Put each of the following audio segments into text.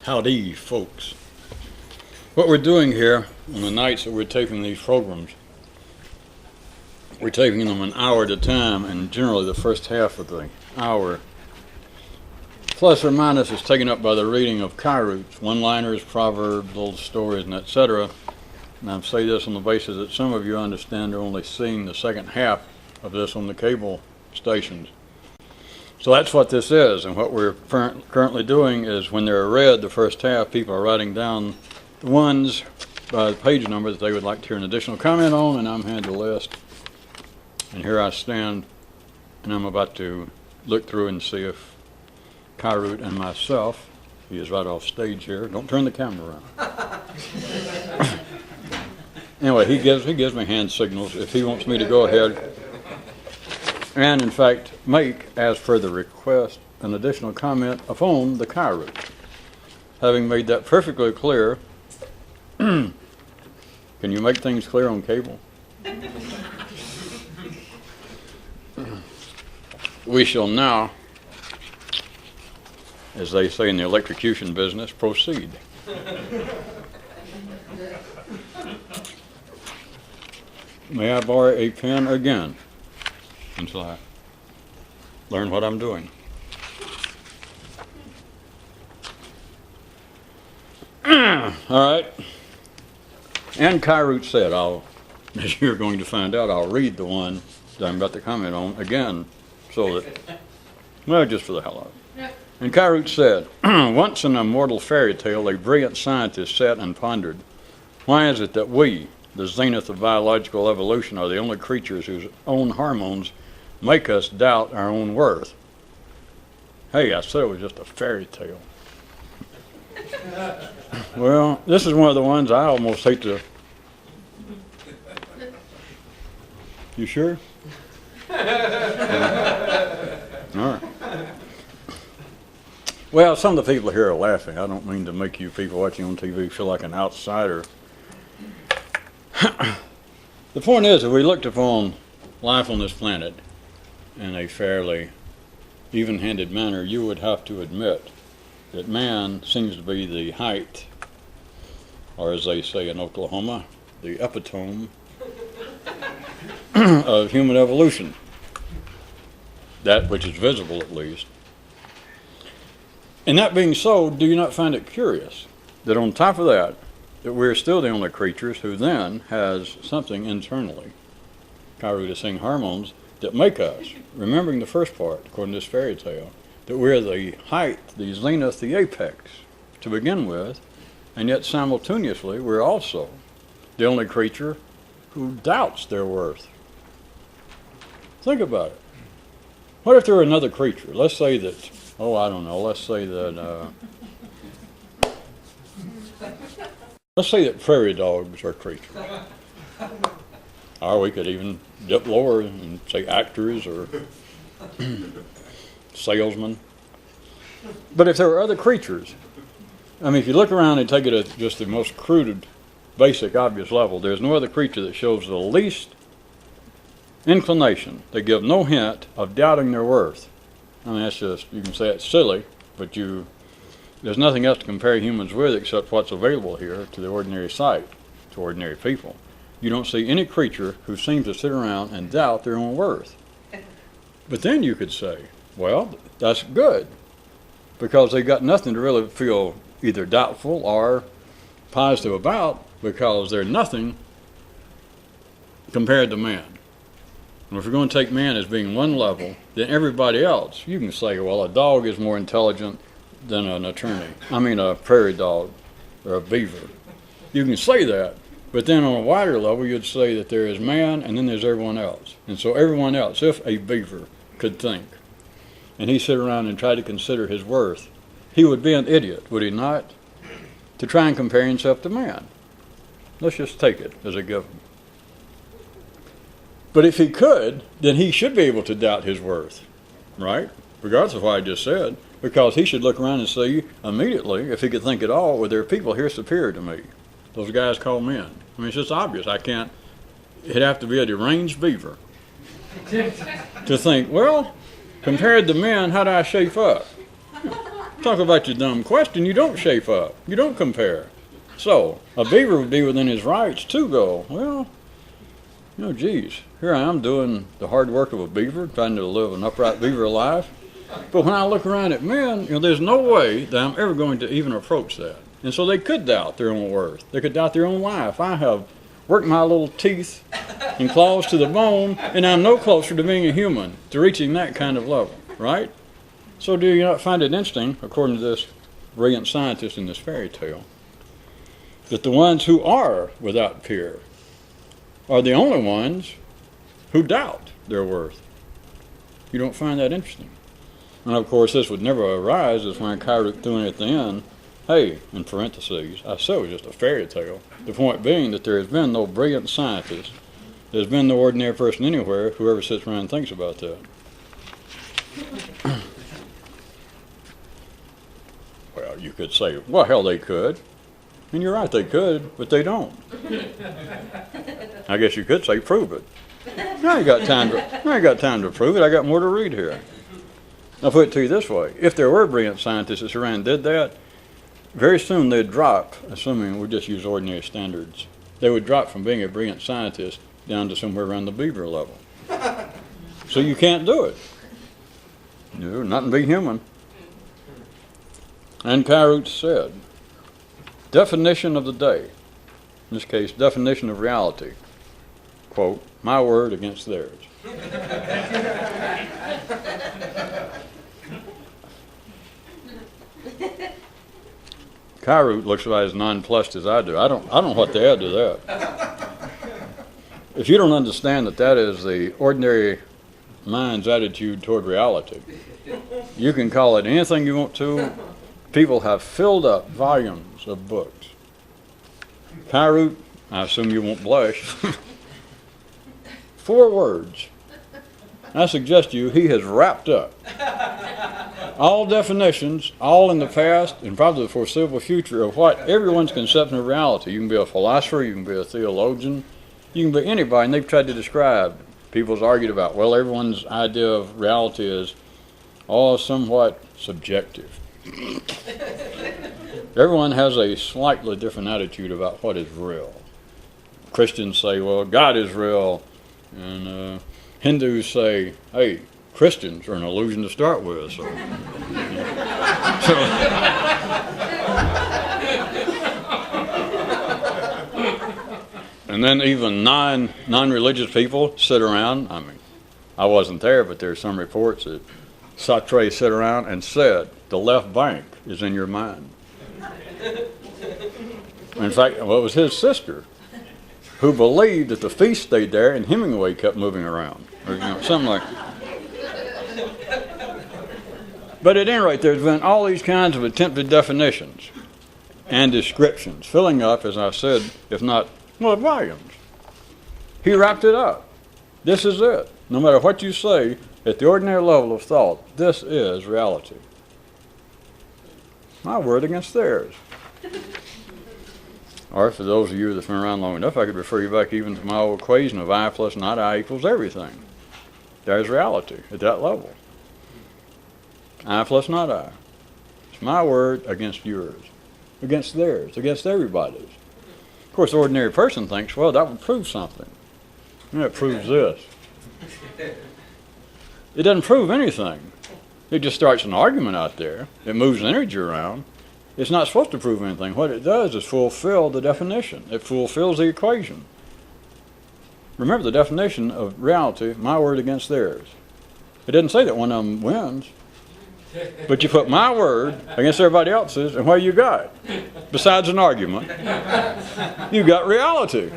Howdy, folks. What we're doing here on the nights that we're taping these programs, we're taping them an hour at a time, and generally the first half of the hour, plus or minus, is taken up by the reading of Kyroots, one-liners, proverbs, little stories, and etc. And I say this on the basis that some of you understand are only seeing the second half of this on the cable stations. So that's what this is, and what we're currently doing is when they're read, the first half, people are writing down the ones by the page number that they would like to hear an additional comment on, and I'm handing the list. And here I stand, and I'm about to look through and see if Kyroot and myself, he is right off stage here, don't turn the camera around. Anyway, he gives me hand signals if he wants me to go ahead and, in fact, make, as per the request, an additional comment upon the Kyroot. Having made that perfectly clear, can you make things clear on cable? We shall now, as they say in the electrocution business, proceed. May I borrow a pen again until I learn what I'm doing? All right. And Kyroots said, as you're going to find out, I'll read the one that I'm about to comment on again, so that, well, just for the hell of it. And Kyroots said, once in a mortal fairy tale, a brilliant scientist sat and pondered, why is it that we, the zenith of biological evolution, are the only creatures whose own hormones make us doubt our own worth? Hey, I said it was just a fairy tale. Well, this is one of the ones I almost hate to... You sure? All right. Well, some of the people here are laughing. I don't mean to make you people watching on TV feel like an outsider. The point is, if we looked upon life on this planet in a fairly even-handed manner, you would have to admit that man seems to be the height, or as they say in Oklahoma, the epitome of human evolution. That which is visible, at least. And that being so, do you not find it curious that on top of that we're still the only creatures who then has something internally, Kyroot is saying hormones, that make us, remembering the first part, according to this fairy tale, that we're the height, the zenith, the apex to begin with, and yet simultaneously we're also the only creature who doubts their worth. Think about it. What if there were another creature? Let's say that, let's say that prairie dogs are creatures. Or we could even dip lower and say actors or salesmen. But if there were other creatures, I mean, if you look around and take it at just the most crude, basic, obvious level, there's no other creature that shows the least inclination. They give no hint of doubting their worth. I mean, that's just, you can say it's silly, but there's nothing else to compare humans with except what's available here to the ordinary sight, to ordinary people. You don't see any creature who seems to sit around and doubt their own worth. But then you could say, well, that's good, because they've got nothing to really feel either doubtful or positive about, because they're nothing compared to man. And if you're going to take man as being one level, then everybody else, you can say, well, a dog is more intelligent than an attorney. I mean, a prairie dog or a beaver. You can say that, but then on a wider level, you'd say that there is man and then there's everyone else. And so everyone else, if a beaver could think, and he sit around and try to consider his worth, he would be an idiot, would he not, to try and compare himself to man. Let's just take it as a given. But if he could, then he should be able to doubt his worth, right? Regardless of what I just said, because he should look around and see immediately, if he could think at all, well, there are people here superior to me. Those guys called men. I mean, it's just obvious. It'd have to be a deranged beaver to think, well, compared to men, how do I shape up? Talk about your dumb question. You don't shape up. You don't compare. So, a beaver would be within his rights to go, well, geez, here I am doing the hard work of a beaver, trying to live an upright beaver life. But when I look around at men, there's no way that I'm ever going to even approach that. And so they could doubt their own worth. They could doubt their own life. I have worked my little teeth and claws to the bone, and I'm no closer to being a human, to reaching that kind of level, right? So do you not find it interesting, according to this brilliant scientist in this fairy tale, that the ones who are without peer are the only ones who doubt their worth? You don't find that interesting? And of course, this would never arise as when Kyroots threw in at the end, hey, in parentheses, I said it was just a fairy tale. The point being that there has been no brilliant scientist, there's been no ordinary person anywhere who ever sits around and thinks about that. Well, you could say, well, hell, they could. And you're right, they could, but they don't. I guess you could say, prove it. Now you got time to prove it. I got more to read here. I'll put it to you this way. If there were brilliant scientists that around and did that, very soon they'd drop, assuming we just use ordinary standards, they would drop from being a brilliant scientist down to somewhere around the beaver level. So you can't do it. Not to be human. And Kyroots said, definition of the day, in this case, definition of reality, quote, my word against theirs. Kyroots looks about as nonplussed as I do. I don't know what to add to that. If you don't understand that that is the ordinary mind's attitude toward reality, you can call it anything you want to. People have filled up volumes of books. Kyroots, I assume you won't blush, 4 words. I suggest to you he has wrapped up all definitions, all in the past and probably the foreseeable future of what everyone's conception of reality. You can be a philosopher, you can be a theologian, you can be anybody, and they've tried to describe. People's argued about, well, everyone's idea of reality is all somewhat subjective. Everyone has a slightly different attitude about what is real. Christians say, well, God is real, and Hindus say, hey, Christians are an illusion to start with. So. And then even non-religious people sit around. I mean, I wasn't there, but there's some reports that Sartre sat around and said, the left bank is in your mind. In fact, well, it was his sister who believed that the feast stayed there and Hemingway kept moving around, or something like that. But at any rate, there's been all these kinds of attempted definitions and descriptions, filling up, as I said, if not, well, volumes. He wrapped it up. This is it. No matter what you say, at the ordinary level of thought, this is reality. My word against theirs. Or for those of you that's been around long enough, I could refer you back even to my old equation of I plus not I equals everything. There's reality at that level. I plus not I. It's my word against yours, against theirs, against everybody's. Of course, the ordinary person thinks, well, that would prove something. And it proves this. It doesn't prove anything. It just starts an argument out there. It moves energy around. It's not supposed to prove anything. What it does is fulfill the definition. It fulfills the equation. Remember the definition of reality, my word against theirs. It doesn't say that one of them wins. But you put my word against everybody else's, and what you got? Besides an argument, you got reality.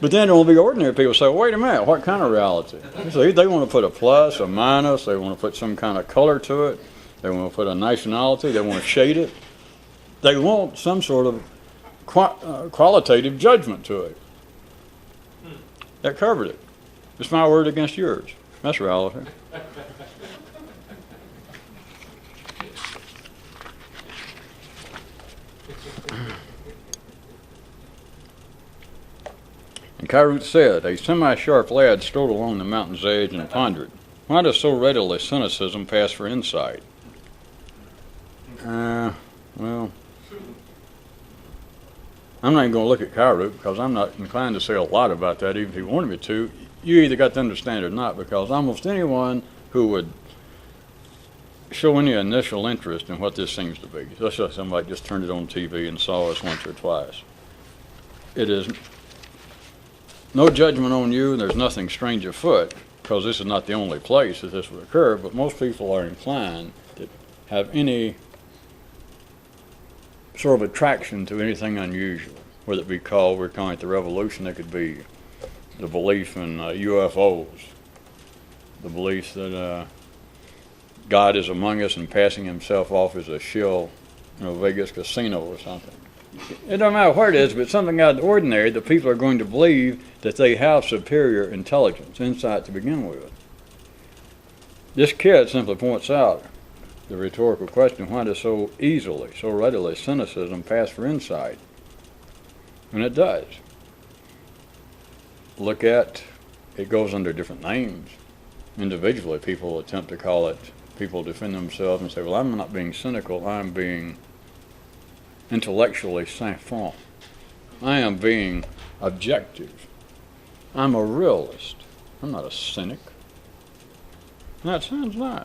But then there will be ordinary people say, wait a minute, what kind of reality? So they want to put a plus, a minus, they want to put some kind of color to it, they want to put a nationality, they want to shade it. They want some sort of qualitative judgment to it. That covered it. It's my word against yours. That's reality. And Kyroots said, a semi-sharp lad strode along the mountain's edge and pondered, why does so readily cynicism pass for insight? Well, I'm not even going to look at Kyroots because I'm not inclined to say a lot about that, even if you wanted me to. You either got to understand it or not, because almost anyone who would show any initial interest in what this seems to be, let's say somebody just turned it on TV and saw us once or twice, it is no judgment on you, and there's nothing strange afoot, because this is not the only place that this would occur, but most people are inclined to have any sort of attraction to anything unusual, whether it be called, we're calling it the revolution, it could be the belief in UFOs, the belief that God is among us and passing himself off as a shill in a Vegas casino or something. It don't matter what it is, but it's something out of the ordinary that people are going to believe that they have superior intelligence, insight to begin with. This kid simply points out the rhetorical question, why does so easily, so readily cynicism pass for insight? And it does. Look at, it goes under different names. Individually, people attempt to call it, people defend themselves and say, well, I'm not being cynical, I'm being intellectually sans-franc. I am being objective. I'm a realist. I'm not a cynic. And that sounds nice.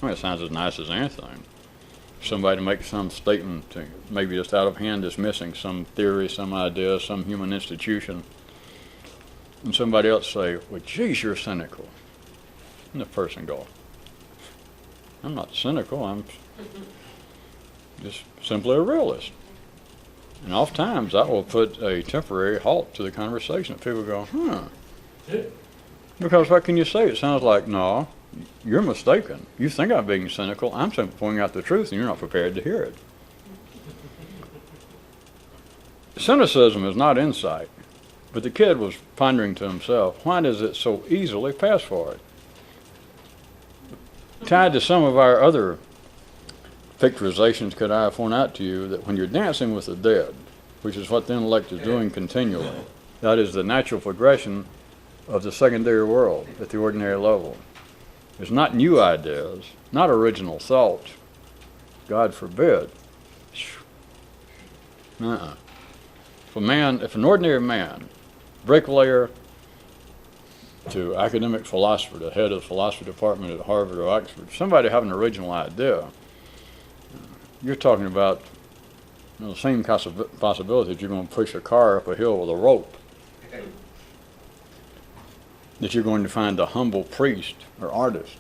I mean, it sounds as nice as anything. Somebody makes some statement, maybe just out of hand dismissing some theory, some idea, some human institution, and somebody else say, well, geez, you're cynical. And the person goes, I'm not cynical, I'm just simply a realist. And oftentimes that will put a temporary halt to the conversation. People go, because what can you say? It sounds like, no, you're mistaken. You think I'm being cynical. I'm simply pointing out the truth and you're not prepared to hear it. Cynicism is not insight. But the kid was pondering to himself, why does it so easily pass for it? Tied to some of our other picturizations, could I point out to you that when you're dancing with the dead, which is what the intellect is doing continually, that is the natural progression of the secondary world at the ordinary level. It's not new ideas, not original thoughts. God forbid. If an ordinary man, bricklayer to academic philosopher, the head of the philosophy department at Harvard or Oxford, somebody having an original idea, you're talking about the same possibility that you're going to push a car up a hill with a rope, that you're going to find a humble priest or artist.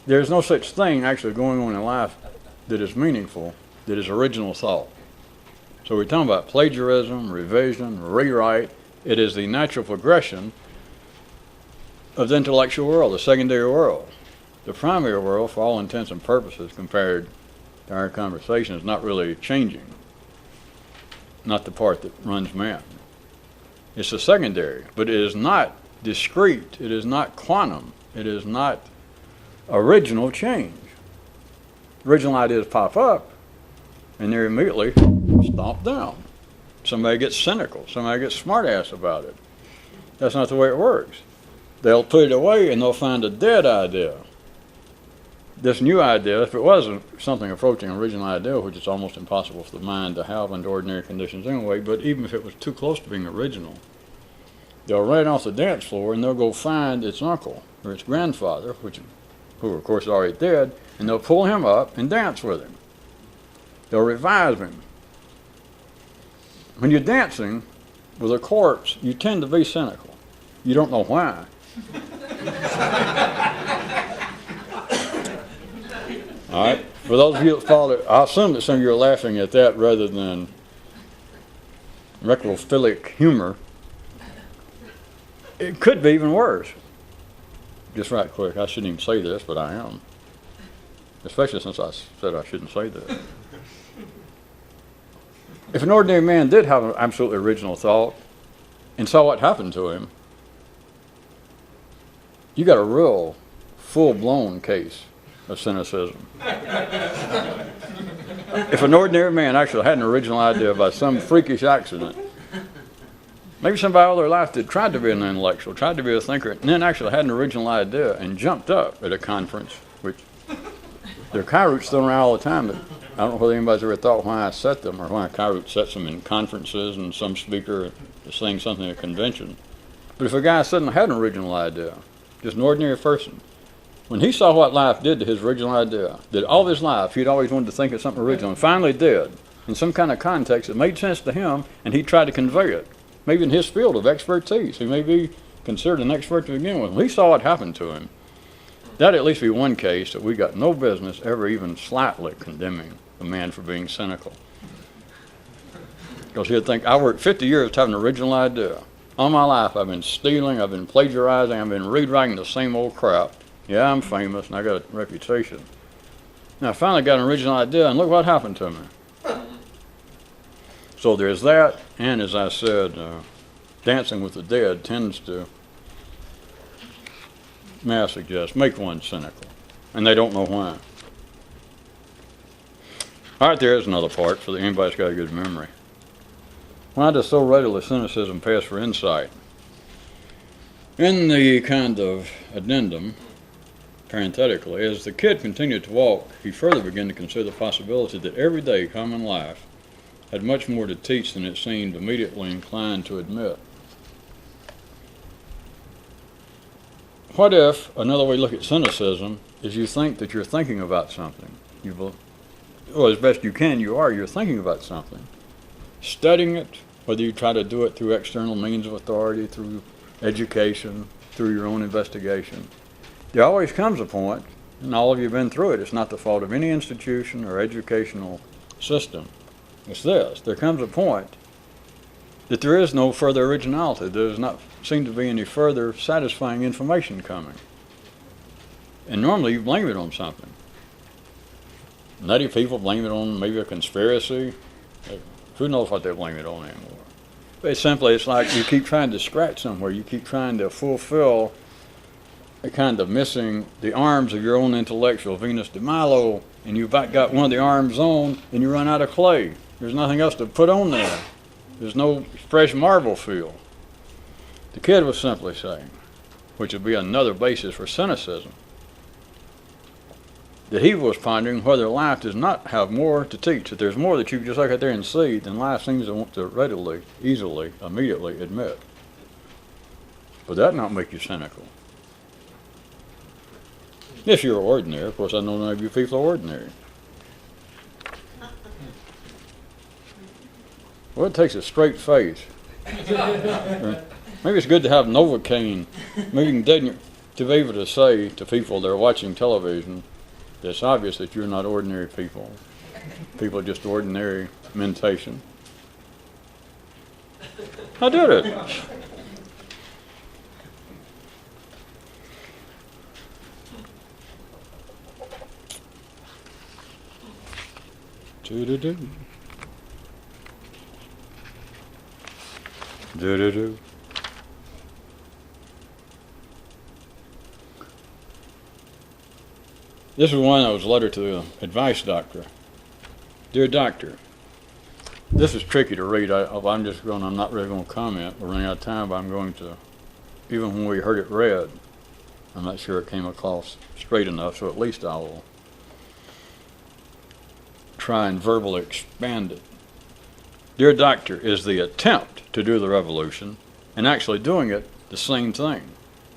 There's no such thing actually going on in life that is meaningful, that is original thought. So we're talking about plagiarism, revision, rewrite. It is the natural progression of the intellectual world, the secondary world. The primary world, for all intents and purposes, compared to our conversation, is not really changing. Not the part that runs man. It's the secondary, but it is not discrete. It is not quantum. It is not original change. Original ideas pop up, and they're immediately stomped down. Somebody gets cynical. Somebody gets smart-ass about it. That's not the way it works. They'll put it away and they'll find a dead idea. This new idea, if it wasn't something approaching an original idea, which is almost impossible for the mind to have under ordinary conditions anyway, but even if it was too close to being original, they'll run off the dance floor and they'll go find its uncle or its grandfather, who of course is already dead, and they'll pull him up and dance with him. They'll revive him. When you're dancing with a corpse, you tend to be cynical. You don't know why. All right? For those of you that follow, I assume that some of you are laughing at that rather than necrophilic humor. It could be even worse. Just right quick, I shouldn't even say this, but I am. Especially since I said I shouldn't say that. If an ordinary man did have an absolutely original thought and saw what happened to him, you got a real full-blown case of cynicism. If an ordinary man actually had an original idea by some freakish accident, maybe somebody all their life that tried to be an intellectual, tried to be a thinker, and then actually had an original idea and jumped up at a conference, which There are Kyroots thrown around all the time, but I don't know whether anybody's ever thought why I set them or why a Kyroot sets them in conferences and some speaker is saying something at a convention. But if a guy suddenly had an original idea, just an ordinary person, when he saw what life did to his original idea, that all his life he'd always wanted to think of something original, and finally did, in some kind of context that made sense to him, and he tried to convey it, maybe in his field of expertise. He may be considered an expert to begin with. When he saw what happened to him, that'd at least be one case that we got no business ever even slightly condemning a man for being cynical. Because he'd think, I worked 50 years to have an original idea. All my life I've been stealing, I've been plagiarizing, I've been rewriting the same old crap. Yeah, I'm famous and I got a reputation. Now I finally got an original idea and look what happened to me. So there's that, and as I said, dancing with the dead tends to, may I suggest, make one cynical. And they don't know why. All right, there is another part for anybody's got a good memory. Why does so readily cynicism pass for insight? In the kind of addendum, parenthetically, as the kid continued to walk, he further began to consider the possibility that everyday common life had much more to teach than it seemed immediately inclined to admit. What if another way to look at cynicism is you think that you're thinking about something? Well, as best you can, you're thinking about something. Studying it, whether you try to do it through external means of authority, through education, through your own investigation. There always comes a point, and all of you have been through it, it's not the fault of any institution or educational system. It's this, there comes a point that there is no further originality. There does not seem to be any further satisfying information coming. And normally you blame it on something. Nutty people blame it on maybe a conspiracy. Who knows what they blame it on anymore? But it's like you keep trying to scratch somewhere. You keep trying to fulfill a kind of missing the arms of your own intellectual Venus de Milo, and you've got one of the arms on, and you run out of clay. There's nothing else to put on there. There's no fresh marble feel. The kid was simply saying, which would be another basis for cynicism, that he was pondering whether life does not have more to teach, that there's more that you can just look out there and see than life seems to want to readily, easily, immediately admit. But that not make you cynical. If you're ordinary, of course I know none of you people are ordinary. Well, it takes a straight face. Maybe it's good to have Novocaine. Maybe to be able to say to people that are watching television, it's obvious that you're not ordinary people. People are just ordinary mentation. I did it. Do-do-do. Do-do-do. This is one that was a letter to the advice doctor. Dear doctor, this is tricky to read. I'm not really going to comment. We're running out of time, but I'm going to, even when we heard it read, I'm not sure it came across straight enough, so at least I will try and verbally expand it. Dear doctor, is the attempt to do the revolution and actually doing it the same thing?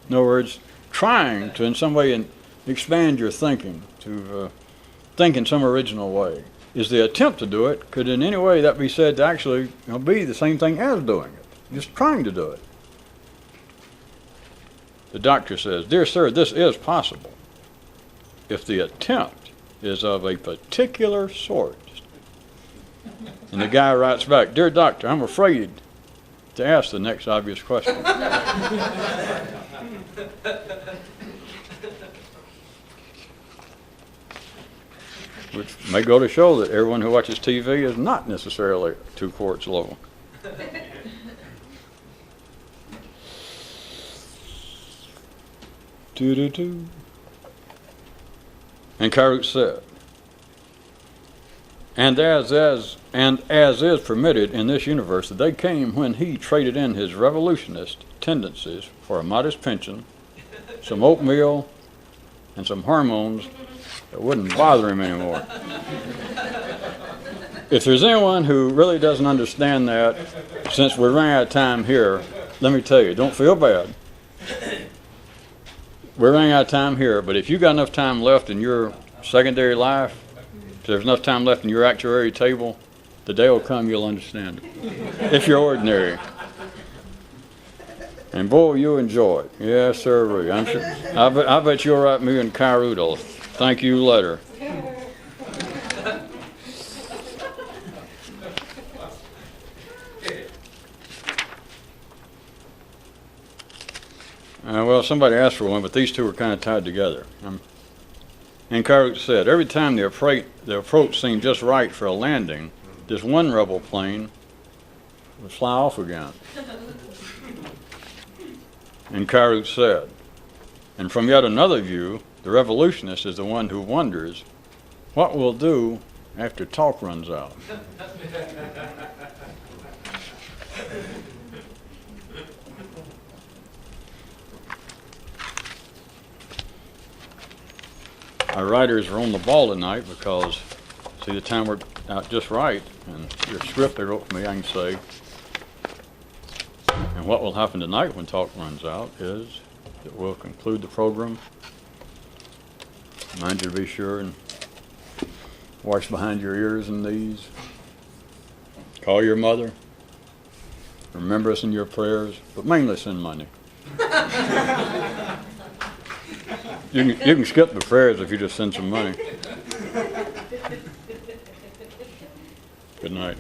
In other words, trying to in some way expand your thinking, to think in some original way. Is the attempt to do it, could in any way that be said to actually be the same thing as doing it, just trying to do it? The doctor says, dear sir, this is possible if the attempt is of a particular sort. And the guy writes back, dear doctor, I'm afraid to ask the next obvious question. Which may go to show that everyone who watches TV is not necessarily 2 quarts low. Do-do-do. And Kyroots said, and as is permitted in this universe, the day came when he traded in his revolutionist tendencies for a modest pension, some oatmeal, and some hormones It wouldn't bother him anymore. If there's anyone who really doesn't understand that, since we're running out of time here, let me tell you, don't feel bad. We're running out of time here, but if you got enough time left in your secondary life, if there's enough time left in your actuary table, the day will come you'll understand it. If you're ordinary. And boy, you'll enjoy it. Yes, sir. I'm sure. I bet you'll write me and Kyroots a thank you letter. Well, somebody asked for one, but these two are kind of tied together. And Kyroots said, every time the approach seemed just right for a landing, this one rebel plane would fly off again. And Kyroots said, and from yet another view, the revolutionist is the one who wonders what we'll do after talk runs out. Our writers are on the ball tonight because, see, the time worked out just right, and your script they wrote for me, I can say. And what will happen tonight when talk runs out is that we'll conclude the program. Mind you to be sure and wash behind your ears and knees. Call your mother. Remember us in your prayers, but mainly send money. You can skip the prayers if you just send some money. Good night.